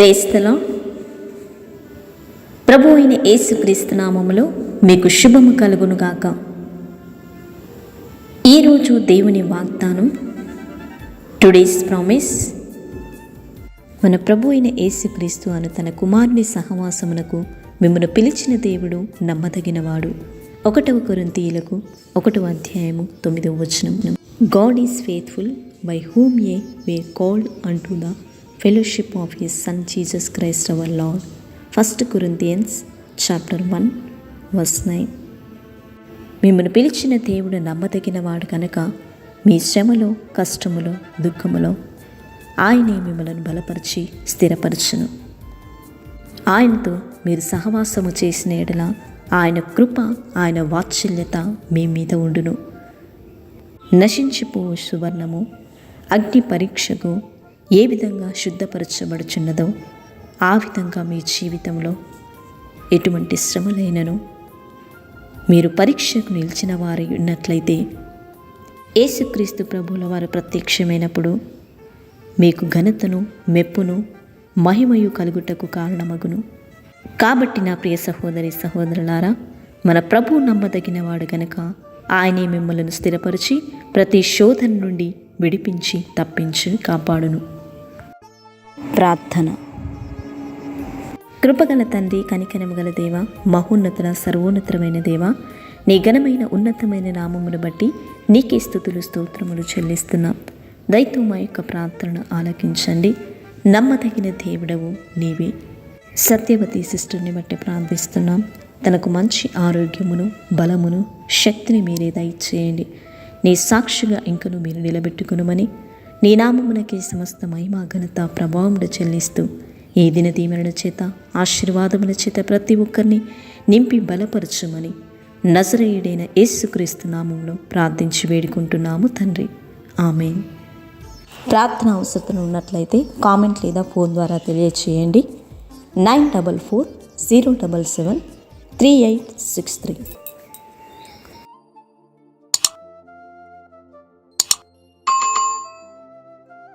Praise the lord. ప్రభు అయిన యేసుక్రీస్తు నామములో మీకు శుభము కలుగునుగాక. ఈరోజు దేవుని వాగ్దానం, టుడేస్ ప్రామిస్. మన ప్రభు అయిన యేసుక్రీస్తు అను తన కుమారుని సహవాసమునకు మిమ్మను పిలిచిన దేవుడు నమ్మదగినవాడు. 1 కొరింథీయులకు 1వ అధ్యాయము 9వ వచనం. God is faithful, by whom ye were called unto the fellowship of his son Jesus Christ our Lord. 1 Corinthians chapter 1 verse 9. మిమ్మల్ని పిలిచిన దేవుడు నమ్మదగినవాడు కనుక మీ శ్రమలో, కష్టములో, దుఃఖములో ఆయనే మిమ్మల్ని బలపరిచి స్థిరపరచును. ఆయనతో మీరు సహవాసము చేసిన ఎడల ఆయన కృప, ఆయన వాత్సల్యత మీ మీద ఉండును. నశించిపోవు సువర్ణము అగ్ని పరీక్షకు ఏ విధంగా శుద్ధపరచబడుచున్నదో ఆ విధంగా మీ జీవితంలో ఎటువంటి శ్రమలైనను మీరు పరీక్షకు నిలిచిన వారు ఉన్నట్లయితే యేసుక్రీస్తు ప్రభువుల వారు ప్రత్యక్షమైనప్పుడు మీకు ఘనతను, మెప్పును, మహిమయు కలుగుటకు కారణమగును. కాబట్టి నా ప్రియ సహోదరి సహోదరులారా, మన ప్రభువు నమ్మదగినవాడు గనక ఆయనే మిమ్మల్ని స్థిరపరిచి ప్రతి శోధన నుండి విడిపించి తప్పించి కాపాడును. ప్రార్థన. కృపగల తండ్రి, కనికరము గల దేవ, మహోన్నతుల సర్వోన్నతమైన దేవ, నీ ఘనమైన ఉన్నతమైన నామమును బట్టి నీకే స్తుతులు స్తోత్రములు చెల్లిస్తున్నాం. దయతో మా యొక్క ప్రార్థనను ఆలకించండి. నమ్మదగిన దేవుడవు నీవే. సత్యవతి సిస్టర్ని బట్టి ప్రార్థిస్తున్నాం. తనకు మంచి ఆరోగ్యమును, బలమును, శక్తిని మీరే దయచేయండి. నీ సాక్షిగా ఇంకను మీరు నిలబెట్టుకునుమని నీ నామమునకే సమస్త మహిమ, ఘనత, ప్రభావములు చెల్లిస్తూ ఈ దిన దీవెనల చేత, ఆశీర్వాదముల చేత ప్రతి ఒక్కరిని నింపి బలపరచుమని నజరేయుడైన యేసుక్రీస్తు నామములో ప్రార్థించి వేడుకుంటున్నాము తండ్రి. ఆమేన్. ప్రార్థన అవసరం ఉన్నట్లయితే కామెంట్ లేదా ఫోన్ ద్వారా తెలియచేయండి. 9440773863.